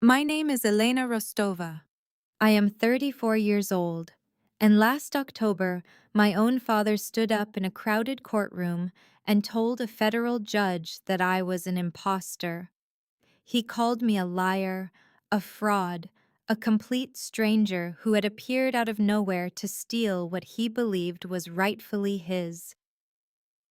My name is Elena Rostova. I am 34 years old, and last October, my own father stood up in a crowded courtroom and told a federal judge that I was an impostor. He called me a liar, a fraud, a complete stranger who had appeared out of nowhere to steal what he believed was rightfully his.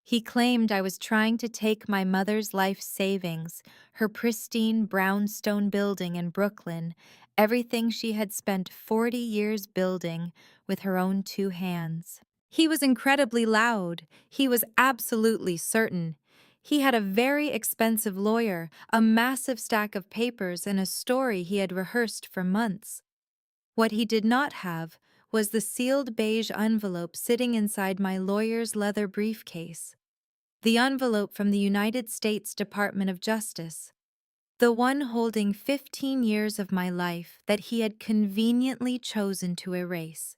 He claimed I was trying to take my mother's life savings, her pristine brownstone building in Brooklyn, everything she had spent 40 years building with her own two hands. He was incredibly loud. He was absolutely certain. He had a very expensive lawyer, a massive stack of papers, and a story he had rehearsed for months. What he did not have was the sealed beige envelope sitting inside my lawyer's leather briefcase. The envelope from the United States Department of Justice, the one holding 15 years of my life that he had conveniently chosen to erase.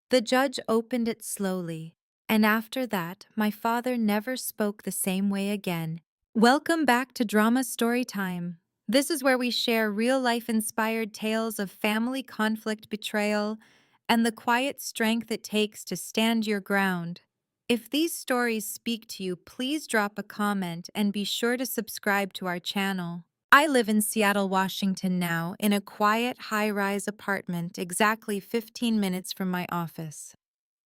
The judge opened it slowly, and after that, my father never spoke the same way again. Welcome back to Drama Storytime. This is where we share real-life inspired tales of family conflict, betrayal, and the quiet strength it takes to stand your ground. If these stories speak to you, please drop a comment and be sure to subscribe to our channel. I live in Seattle, Washington now, in a quiet, high-rise apartment exactly 15 minutes from my office.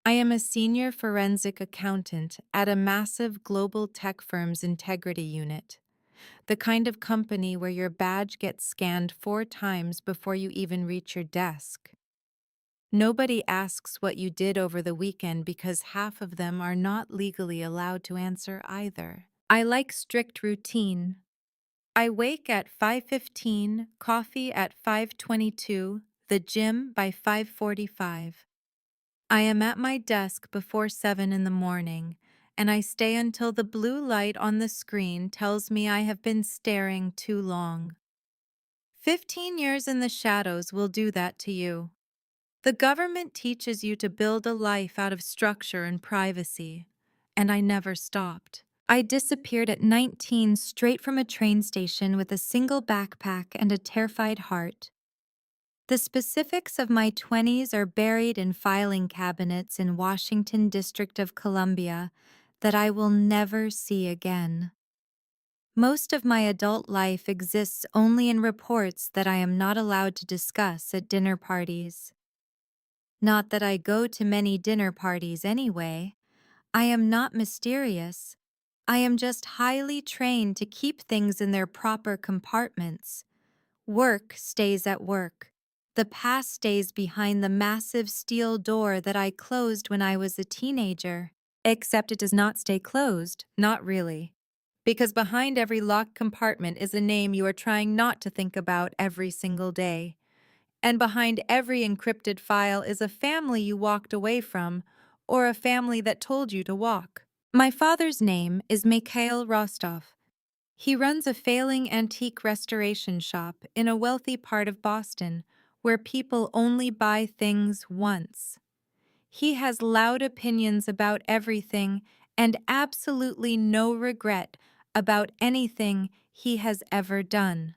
I am a senior forensic accountant at a massive global tech firm's integrity unit, the kind of company where your badge gets scanned 4 times before you even reach your desk. Nobody asks what you did over the weekend because half of them are not legally allowed to answer either. I like strict routine. I wake at 5:15, coffee at 5:22, the gym by 5:45. I am at my desk before 7 in the morning, and I stay until the blue light on the screen tells me I have been staring too long. 15 years in the shadows will do that to you. The government teaches you to build a life out of structure and privacy, and I never stopped. I disappeared at 19 straight from a train station with a single backpack and a terrified heart. The specifics of my 20s are buried in filing cabinets in Washington, District of Columbia that I will never see again. Most of my adult life exists only in reports that I am not allowed to discuss at dinner parties. Not that I go to many dinner parties anyway. I am not mysterious. I am just highly trained to keep things in their proper compartments. Work stays at work. The past stays behind the massive steel door that I closed when I was a teenager. Except it does not stay closed, not really. Because behind every locked compartment is a name you are trying not to think about every single day. And behind every encrypted file is a family you walked away from, or a family that told you to walk. My father's name is Mikhail Rostov. He runs a failing antique restoration shop in a wealthy part of Boston where people only buy things once. He has loud opinions about everything and absolutely no regret about anything he has ever done.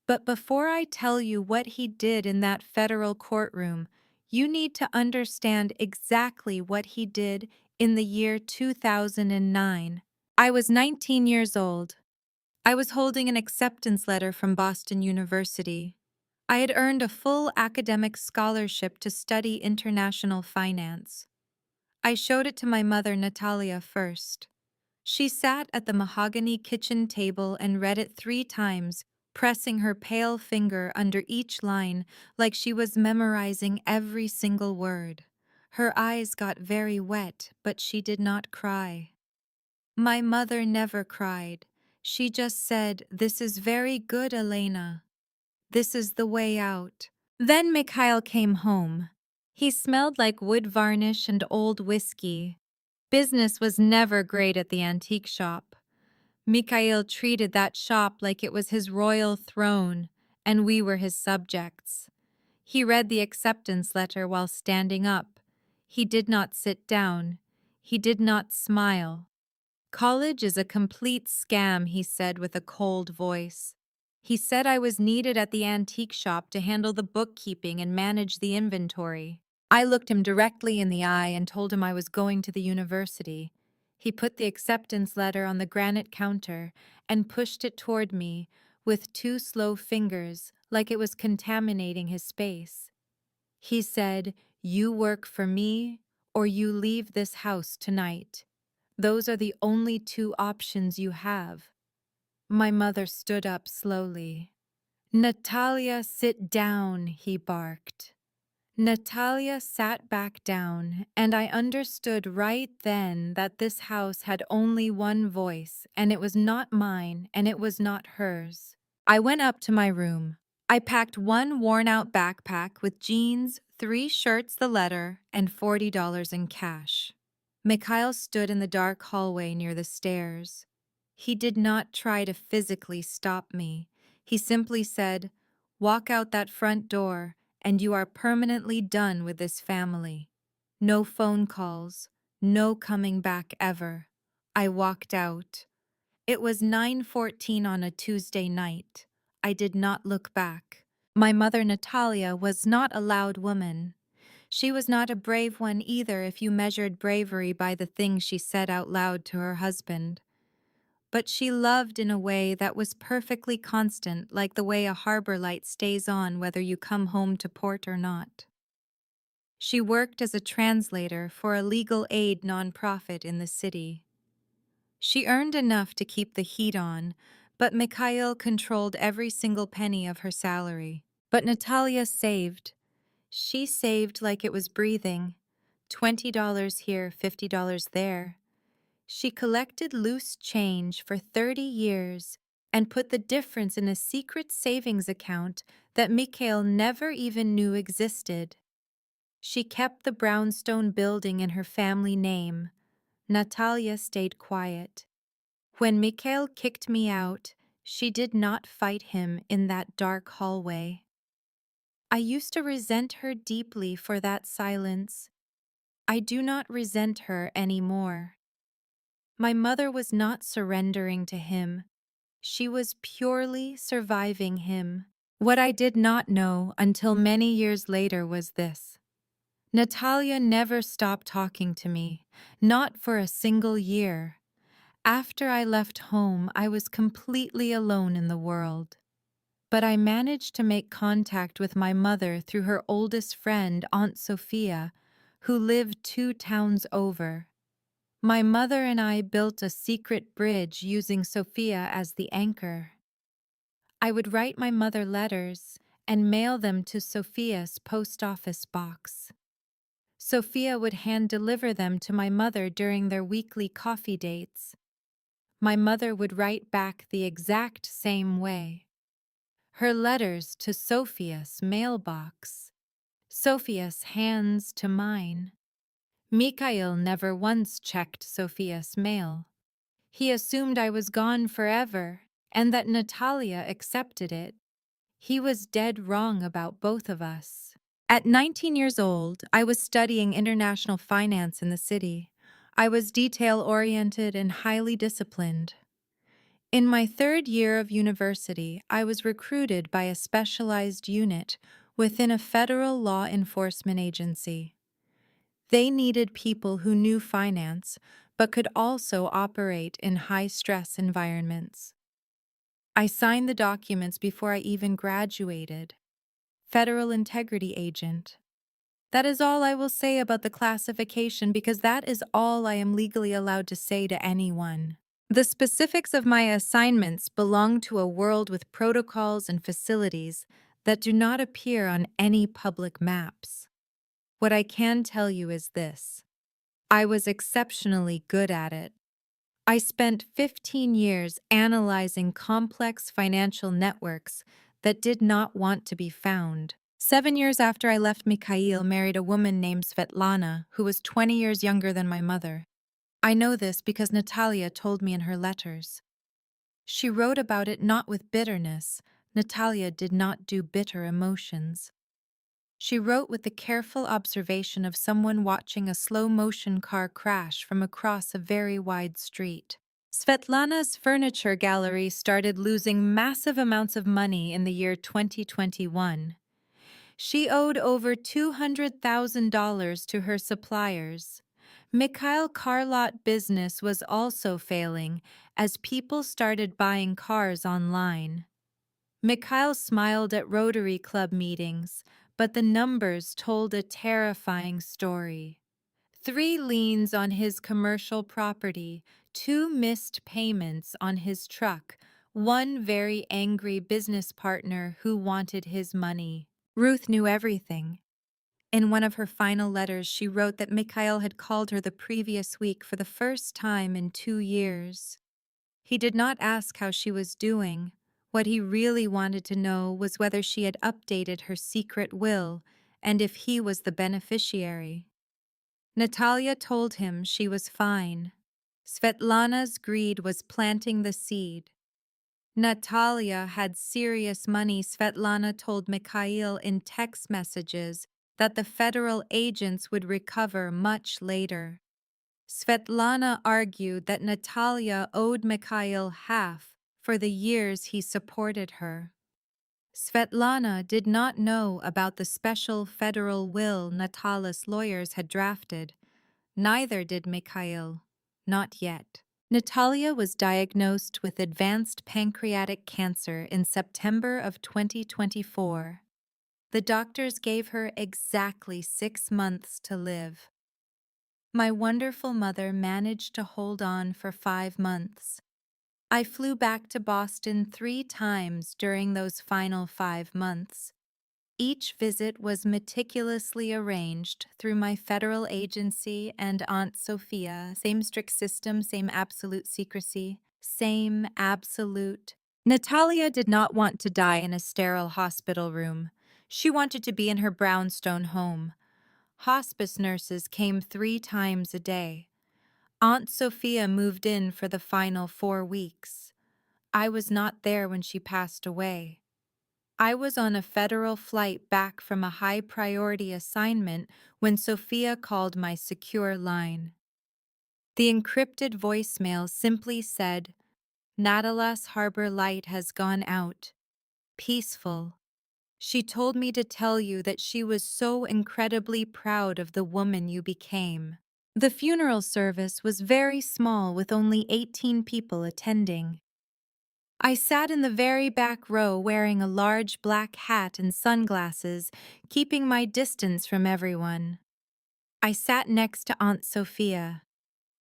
But before I tell you what he did in that federal courtroom, you need to understand exactly what he did in the year 2009. I was 19 years old. I was holding an acceptance letter from Boston University. I had earned a full academic scholarship to study international finance. I showed it to my mother, Natalia, first. She sat at the mahogany kitchen table and read it 3 times, pressing her pale finger under each line like she was memorizing every single word. Her eyes got very wet, but she did not cry. My mother never cried. She just said, "This is very good, Elena. This is the way out." Then Mikhail came home. He smelled like wood varnish and old whiskey. Business was never great at the antique shop. Mikhail treated that shop like it was his royal throne, and we were his subjects. He read the acceptance letter while standing up. He did not sit down. He did not smile. "College is a complete scam," he said with a cold voice. He said I was needed at the antique shop to handle the bookkeeping and manage the inventory. I looked him directly in the eye and told him I was going to the university. He put the acceptance letter on the granite counter and pushed it toward me with two slow fingers, like it was contaminating his space. He said, "You work for me, or you leave this house tonight. Those are the only two options you have." My mother stood up slowly. "Natalia, sit down," he barked. Natalia sat back down, and I understood right then that this house had only one voice, and it was not mine, and it was not hers. I went up to my room. I packed one worn-out backpack with jeans, 3 shirts, the letter, and $40 in cash. Mikhail stood in the dark hallway near the stairs. He did not try to physically stop me. He simply said, "Walk out that front door, and you are permanently done with this family. No phone calls, no coming back ever." I walked out. It was 9:14 on a Tuesday night. I did not look back. My mother, Natalia, was not a loud woman. She was not a brave one either if you measured bravery by the things she said out loud to her husband. But she loved in a way that was perfectly constant, like the way a harbor light stays on whether you come home to port or not. She worked as a translator for a legal aid nonprofit in the city. She earned enough to keep the heat on, but Mikhail controlled every single penny of her salary. But Natalia saved. She saved like it was breathing. $20 here, $50 there. She collected loose change for 30 years and put the difference in a secret savings account that Mikhail never even knew existed. She kept the brownstone building in her family name. Natalia stayed quiet. When Mikhail kicked me out, she did not fight him in that dark hallway. I used to resent her deeply for that silence. I do not resent her anymore. My mother was not surrendering to him. She was purely surviving him. What I did not know until many years later was this. Natalia never stopped talking to me, not for a single year. After I left home, I was completely alone in the world. But I managed to make contact with my mother through her oldest friend, Aunt Sophia, who lived 2 towns over. My mother and I built a secret bridge using Sophia as the anchor. I would write my mother letters and mail them to Sophia's post office box. Sophia would hand-deliver them to my mother during their weekly coffee dates. My mother would write back the exact same way. Her letters to Sophia's mailbox. Sophia's hands to mine. Mikhail never once checked Sophia's mail. He assumed I was gone forever and that Natalia accepted it. He was dead wrong about both of us. At 19 years old, I was studying international finance in the city. I was detail-oriented and highly disciplined. In my 3rd year of university, I was recruited by a specialized unit within a federal law enforcement agency. They needed people who knew finance, but could also operate in high-stress environments. I signed the documents before I even graduated. Federal Integrity Agent. That is all I will say about the classification because that is all I am legally allowed to say to anyone. The specifics of my assignments belong to a world with protocols and facilities that do not appear on any public maps. What I can tell you is this. I was exceptionally good at it. I spent 15 years analyzing complex financial networks that did not want to be found. 7 years after I left, Mikhail married a woman named Svetlana, who was 20 years younger than my mother. I know this because Natalia told me in her letters. She wrote about it not with bitterness. Natalia did not do bitter emotions. She wrote with the careful observation of someone watching a slow-motion car crash from across a very wide street. Svetlana's furniture gallery started losing massive amounts of money in the year 2021. She owed over $200,000 to her suppliers. Mikhail Karlot business was also failing as people started buying cars online. Mikhail smiled at Rotary Club meetings, but the numbers told a terrifying story. 3 liens on his commercial property, 2 missed payments on his truck, 1 very angry business partner who wanted his money. Ruth knew everything. In one of her final letters, she wrote that Mikhail had called her the previous week for the first time in 2 years. He did not ask how she was doing. What he really wanted to know was whether she had updated her secret will and if he was the beneficiary. Natalia told him she was fine. Svetlana's greed was planting the seed. Natalia had serious money. Svetlana told Mikhail in text messages that the federal agents would recover much later. Svetlana argued that Natalia owed Mikhail half for the years he supported her. Svetlana did not know about the special federal will Natalia's lawyers had drafted. Neither did Mikhail, not yet. Natalia was diagnosed with advanced pancreatic cancer in September of 2024. The doctors gave her exactly 6 months to live. My wonderful mother managed to hold on for 5 months. I flew back to Boston 3 times during those final 5 months. Each visit was meticulously arranged through my federal agency and Aunt Sophia. Same strict system, same absolute secrecy, same absolute. Natalia did not want to die in a sterile hospital room. She wanted to be in her brownstone home. Hospice nurses came 3 times a day. Aunt Sophia moved in for the final 4 weeks. I was not there when she passed away. I was on a federal flight back from a high-priority assignment when Sophia called my secure line. The encrypted voicemail simply said, "Natalas Harbor Light has gone out. Peaceful." She told me to tell you that she was so incredibly proud of the woman you became. The funeral service was very small with only 18 people attending. I sat in the very back row wearing a large black hat and sunglasses, keeping my distance from everyone. I sat next to Aunt Sophia.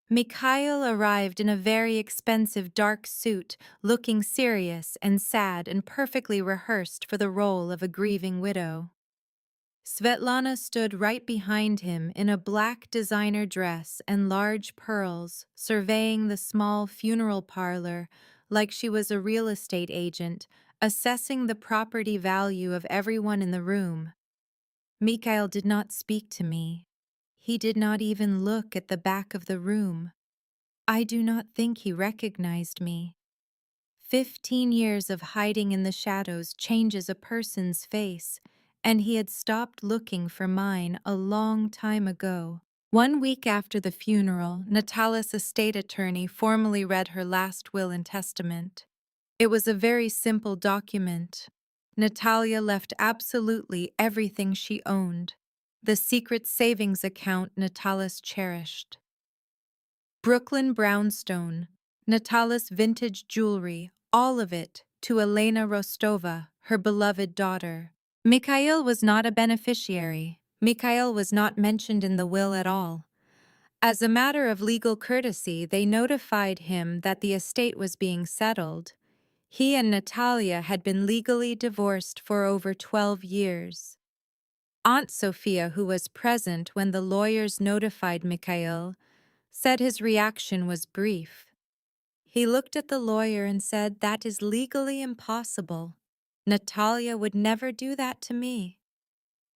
Mikhail arrived in a very expensive dark suit, looking serious and sad and perfectly rehearsed for the role of a grieving widow. Svetlana stood right behind him in a black designer dress and large pearls, surveying the small funeral parlor like she was a real estate agent, assessing the property value of everyone in the room. Mikhail did not speak to me. He did not even look at the back of the room. I do not think he recognized me. 15 years of hiding in the shadows changes a person's face, and he had stopped looking for mine a long time ago. 1 week after the funeral, Natalia's estate attorney formally read her last will and testament. It was a very simple document. Natalia left absolutely everything she owned. The secret savings account Natalis cherished. Brooklyn brownstone, Natalia's vintage jewelry, all of it, to Elena Rostova, her beloved daughter. Mikhail was not a beneficiary. Mikhail was not mentioned in the will at all. As a matter of legal courtesy, they notified him that the estate was being settled. He and Natalia had been legally divorced for over 12 years. Aunt Sophia, who was present when the lawyers notified Mikhail, said his reaction was brief. He looked at the lawyer and said, "That is legally impossible. Natalia would never do that to me."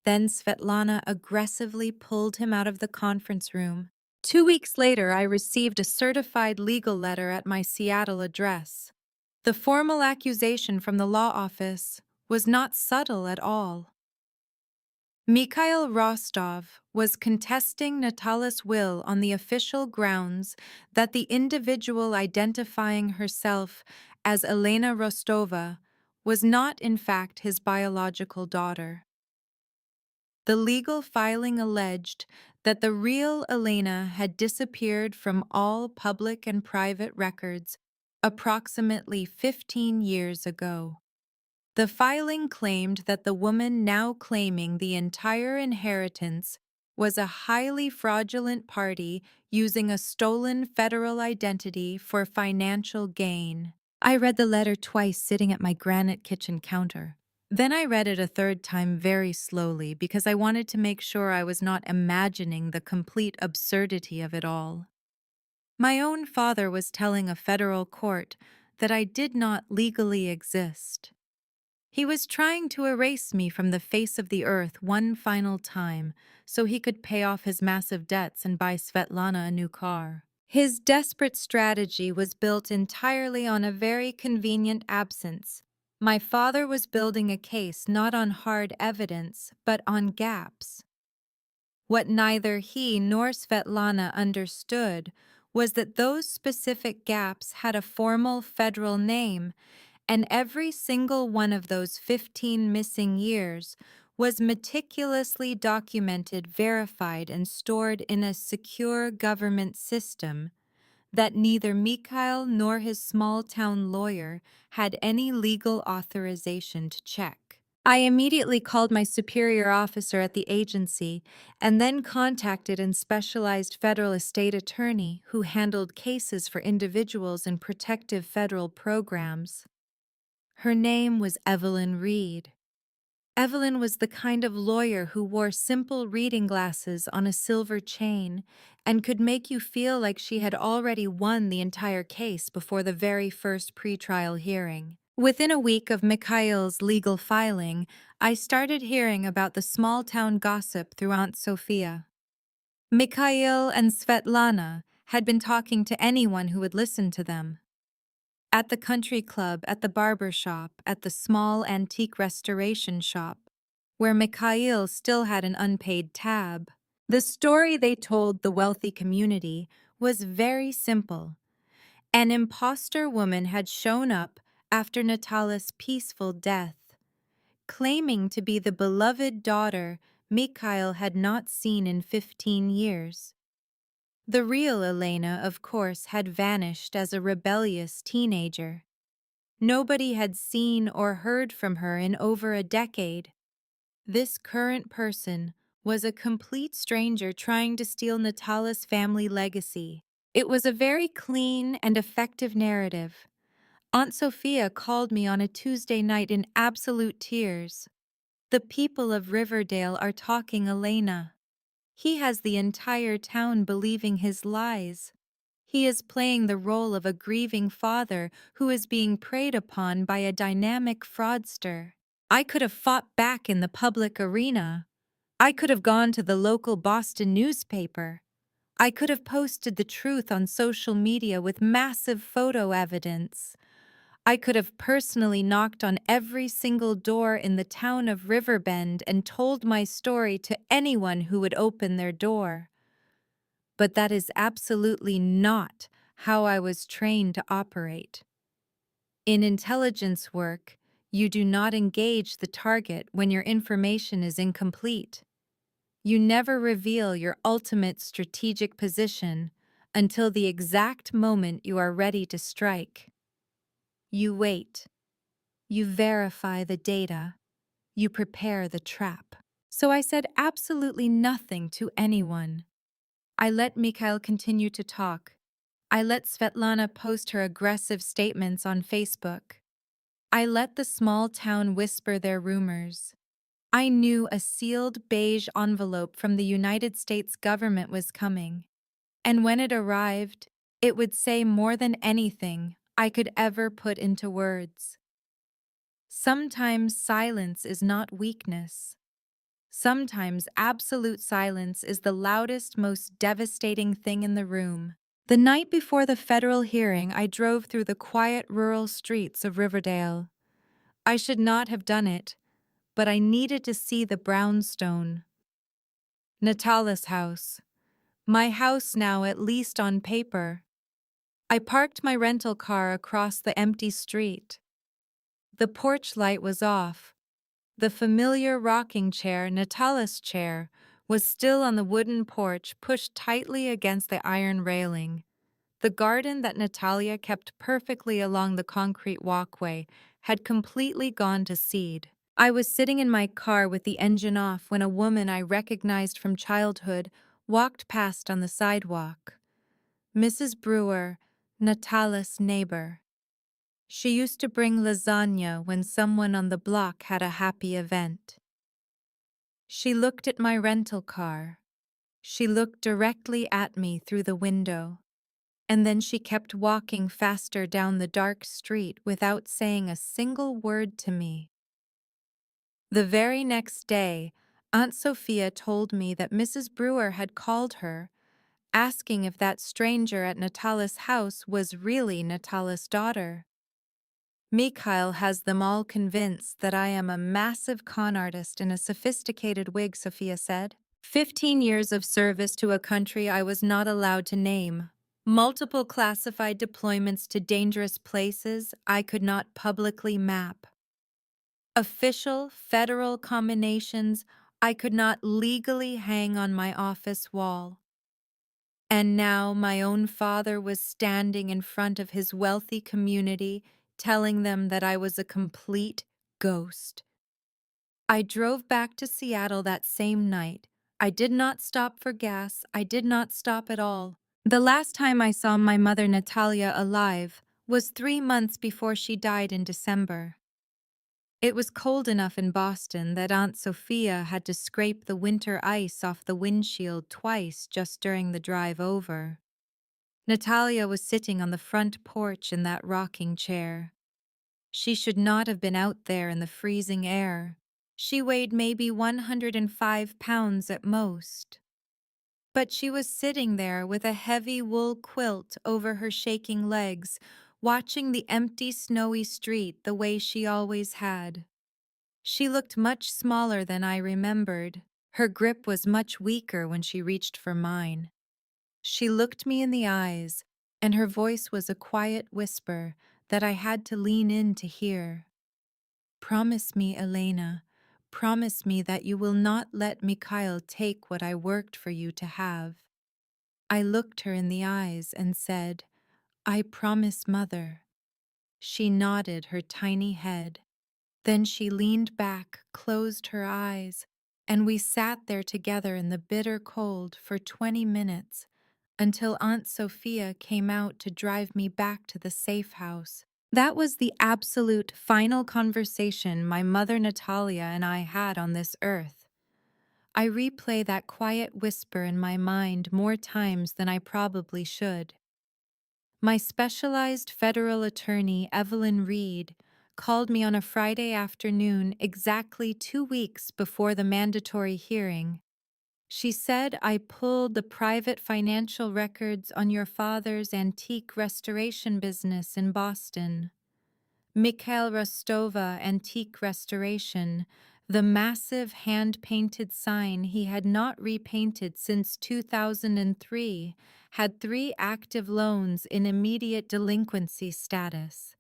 Then Svetlana aggressively pulled him out of the conference room. 2 weeks later, I received a certified legal letter at my Seattle address. The formal accusation from the law office was not subtle at all. Mikhail Rostov was contesting Natala's will on the official grounds that the individual identifying herself as Elena Rostova was not in fact his biological daughter. The legal filing alleged that the real Elena had disappeared from all public and private records approximately 15 years ago. The filing claimed that the woman now claiming the entire inheritance was a highly fraudulent party using a stolen federal identity for financial gain. I read the letter twice sitting at my granite kitchen counter. Then I read it a third time very slowly because I wanted to make sure I was not imagining the complete absurdity of it all. My own father was telling a federal court that I did not legally exist. He was trying to erase me from the face of the earth one final time so he could pay off his massive debts and buy Svetlana a new car. His desperate strategy was built entirely on a very convenient absence. My father was building a case not on hard evidence, but on gaps. What neither he nor Svetlana understood was that those specific gaps had a formal federal name, and every single one of those 15 missing years was meticulously documented, verified, and stored in a secure government system that neither Mikhail nor his small-town lawyer had any legal authorization to check. I immediately called my superior officer at the agency and then contacted a specialized federal estate attorney who handled cases for individuals in protective federal programs. Her name was Evelyn Reed. Evelyn was the kind of lawyer who wore simple reading glasses on a silver chain and could make you feel like she had already won the entire case before the very first pretrial hearing. Within a week of Mikhail's legal filing, I started hearing about the small-town gossip through Aunt Sophia. Mikhail and Svetlana had been talking to anyone who would listen to them. At the country club, at the barber shop, at the small antique restoration shop, where Mikhail still had an unpaid tab. The story they told the wealthy community was very simple. An impostor woman had shown up after Natala's peaceful death, claiming to be the beloved daughter Mikhail had not seen in 15 years. The real Elena, of course, had vanished as a rebellious teenager. Nobody had seen or heard from her in over a decade. This current person was a complete stranger trying to steal Natala's family legacy. It was a very clean and effective narrative. Aunt Sophia called me on a Tuesday night in absolute tears. The people of Riverdale are talking Elena. He has the entire town believing his lies. He is playing the role of a grieving father who is being preyed upon by a dynamic fraudster. I could have fought back in the public arena. I could have gone to the local Boston newspaper. I could have posted the truth on social media with massive photo evidence. I could have personally knocked on every single door in the town of Riverbend and told my story to anyone who would open their door. But that is absolutely not how I was trained to operate. In intelligence work, you do not engage the target when your information is incomplete. You never reveal your ultimate strategic position until the exact moment you are ready to strike. You wait. You verify the data. You prepare the trap. So I said absolutely nothing to anyone. I let Mikhail continue to talk. I let Svetlana post her aggressive statements on Facebook. I let the small town whisper their rumors. I knew a sealed beige envelope from the United States government was coming. And when it arrived, it would say more than anything I could ever put into words. Sometimes silence is not weakness. Sometimes absolute silence is the loudest, most devastating thing in the room. The night before the federal hearing, I drove through the quiet rural streets of Riverdale. I should not have done it, but I needed to see the brownstone. Natala's house. My house now, at least on paper. I parked my rental car across the empty street. The porch light was off. The familiar rocking chair, Natala's chair, was still on the wooden porch, pushed tightly against the iron railing. The garden that Natalia kept perfectly along the concrete walkway had completely gone to seed. I was sitting in my car with the engine off when a woman I recognized from childhood walked past on the sidewalk. Mrs. Brewer, Natala's neighbor. She used to bring lasagna when someone on the block had a happy event. She looked at my rental car. She looked directly at me through the window. And then she kept walking faster down the dark street without saying a single word to me. The very next day, Aunt Sophia told me that Mrs. Brewer had called her, asking if that stranger at Natala's house was really Natala's daughter. Mikhail has them all convinced that I am a massive con artist in a sophisticated wig, Sophia said. 15 years of service to a country I was not allowed to name. Multiple classified deployments to dangerous places I could not publicly map. Official federal combinations I could not legally hang on my office wall. And now my own father was standing in front of his wealthy community, telling them that I was a complete ghost. I drove back to Seattle that same night. I did not stop for gas. I did not stop at all. The last time I saw my mother Natalia alive was 3 months before she died in December. It was cold enough in Boston that Aunt Sophia had to scrape the winter ice off the windshield twice just during the drive over. Natalia was sitting on the front porch in that rocking chair. She should not have been out there in the freezing air. She weighed maybe 105 pounds at most. But she was sitting there with a heavy wool quilt over her shaking legs, watching the empty snowy street the way she always had. She looked much smaller than I remembered. Her grip was much weaker when she reached for mine. She looked me in the eyes, and her voice was a quiet whisper that I had to lean in to hear. "Promise me, Elena, promise me that you will not let Mikhail take what I worked for you to have." I looked her in the eyes and said, "I promise, Mother." She nodded her tiny head. Then she leaned back, closed her eyes, and we sat there together in the bitter cold for 20 minutes until Aunt Sophia came out to drive me back to the safe house. That was the absolute final conversation my mother Natalia and I had on this earth. I replay that quiet whisper in my mind more times than I probably should. My specialized federal attorney, Evelyn Reed, called me on a Friday afternoon exactly 2 weeks before the mandatory hearing. She said I pulled the private financial records on your father's antique restoration business in Boston. Elena Rostova Antique Restoration, the massive hand-painted sign he had not repainted since 2003, had 3 active loans in immediate delinquency status.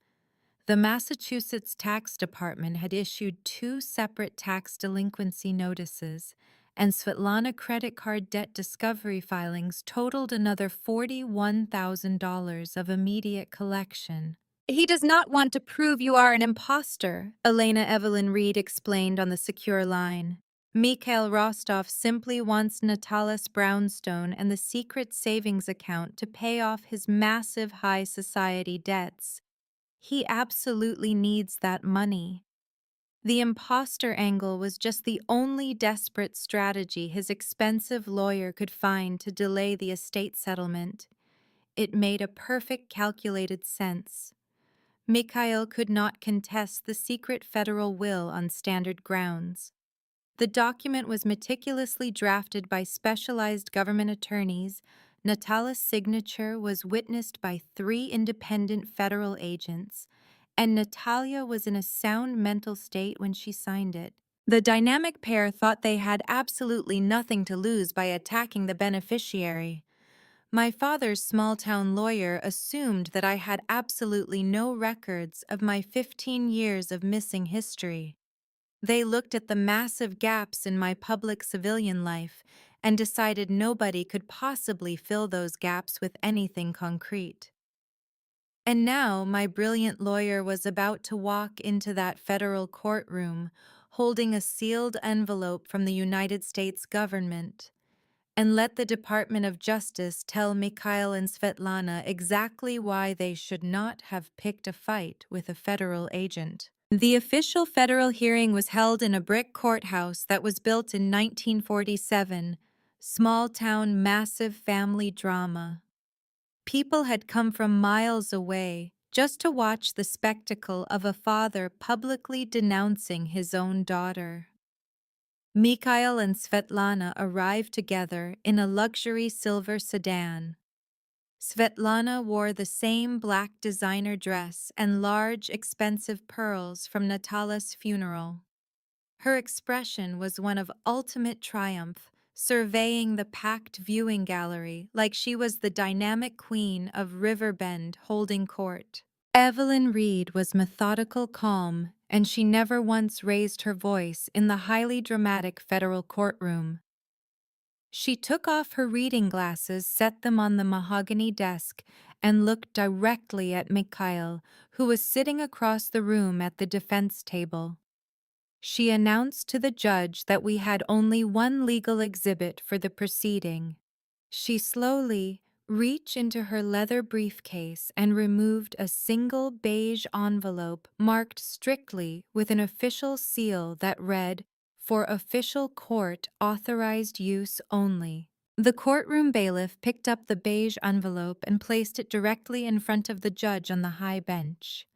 The Massachusetts Tax Department had issued 2 separate tax delinquency notices, and Svetlana credit card debt discovery filings totaled another $41,000 of immediate collection. "He does not want to prove you are an impostor," Elena Evelyn Reed explained on the secure line. Mikhail Rostov simply wants Natalis Brownstone and the secret savings account to pay off his massive high society debts. He absolutely needs that money. The imposter angle was just the only desperate strategy his expensive lawyer could find to delay the estate settlement. It made a perfect calculated sense. Mikhail could not contest the secret federal will on standard grounds. The document was meticulously drafted by specialized government attorneys. Natala's signature was witnessed by 3 independent federal agents, and Natalia was in a sound mental state when she signed it. The dynamic pair thought they had absolutely nothing to lose by attacking the beneficiary. My father's small-town lawyer assumed that I had absolutely no records of my 15 years of missing history. They looked at the massive gaps in my public civilian life and decided nobody could possibly fill those gaps with anything concrete. And now my brilliant lawyer was about to walk into that federal courtroom, holding a sealed envelope from the United States government, and let the Department of Justice tell Mikhail and Svetlana exactly why they should not have picked a fight with a federal agent. The official federal hearing was held in a brick courthouse that was built in 1947, small-town massive family drama. People had come from miles away just to watch the spectacle of a father publicly denouncing his own daughter. Mikhail and Svetlana arrived together in a luxury silver sedan. Svetlana wore the same black designer dress and large, expensive pearls from Natala's funeral. Her expression was one of ultimate triumph, surveying the packed viewing gallery like she was the dynamic queen of Riverbend holding court. Evelyn Reed was methodical calm, and she never once raised her voice in the highly dramatic federal courtroom. She took off her reading glasses, set them on the mahogany desk, and looked directly at Mikhail, who was sitting across the room at the defense table. She announced to the judge that we had only one legal exhibit for the proceeding. She slowly reached into her leather briefcase and removed a single beige envelope marked strictly with an official seal that read, "For official court authorized use only." The courtroom bailiff picked up the beige envelope and placed it directly in front of the judge on the high bench.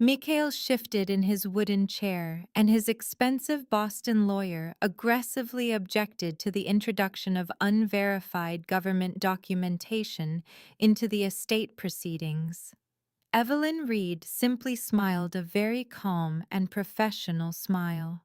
Mikhail shifted in his wooden chair, and his expensive Boston lawyer aggressively objected to the introduction of unverified government documentation into the estate proceedings. Evelyn Reed simply smiled a very calm and professional smile.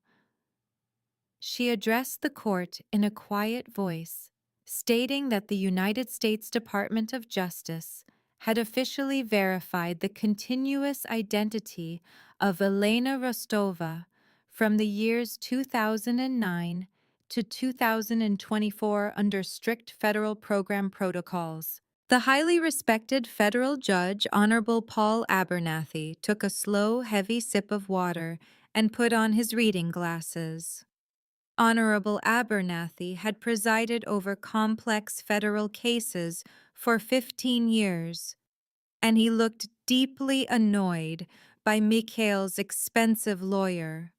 She addressed the court in a quiet voice, stating that the United States Department of Justice had officially verified the continuous identity of Elena Rostova from the years 2009 to 2024 under strict federal program protocols. The highly respected federal judge, Honorable Paul Abernathy, took a slow, heavy sip of water and put on his reading glasses. Honorable Abernathy had presided over complex federal cases for 15 years, and he looked deeply annoyed by Mikhail's expensive lawyer.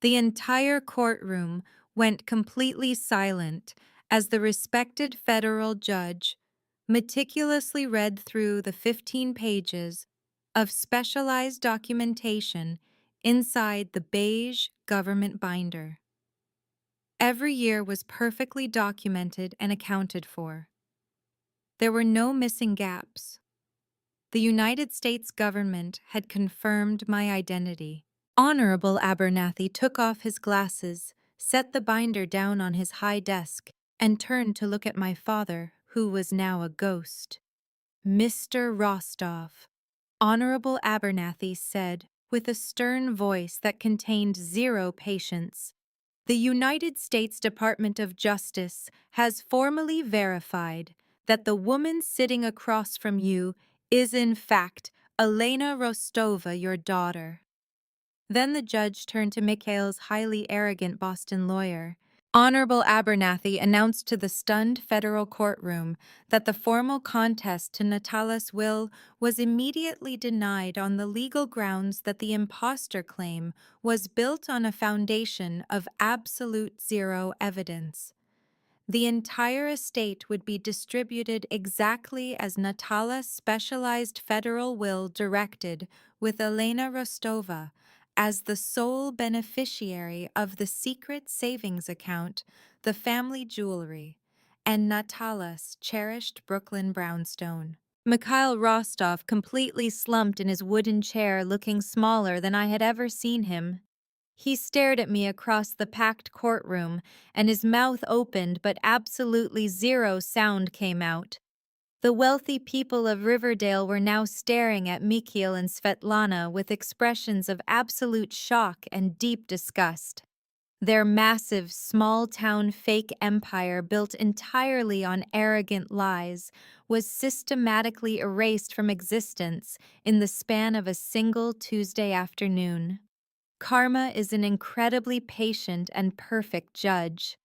The entire courtroom went completely silent as the respected federal judge meticulously read through the 15 pages of specialized documentation inside the beige government binder. Every year was perfectly documented and accounted for. There were no missing gaps. The United States government had confirmed my identity. Honorable Abernathy took off his glasses, set the binder down on his high desk, and turned to look at my father, who was now a ghost. "Mr. Rostov," Honorable Abernathy said with a stern voice that contained zero patience, "the United States Department of Justice has formally verified that the woman sitting across from you is in fact Elena Rostova, your daughter." Then the judge turned to Mikhail's highly arrogant Boston lawyer. Honorable Abernathy announced to the stunned federal courtroom that the formal contest to Natala's will was immediately denied on the legal grounds that the impostor claim was built on a foundation of absolute zero evidence. The entire estate would be distributed exactly as Natala's specialized federal will directed, with Elena Rostova as the sole beneficiary of the secret savings account, the family jewelry, and Natala's cherished Brooklyn brownstone. Mikhail Rostov completely slumped in his wooden chair, looking smaller than I had ever seen him. He stared at me across the packed courtroom, and his mouth opened, but absolutely zero sound came out. The wealthy people of Riverdale were now staring at Mikhail and Svetlana with expressions of absolute shock and deep disgust. Their massive, small-town fake empire built entirely on arrogant lies was systematically erased from existence in the span of a single Tuesday afternoon. Karma is an incredibly patient and perfect judge.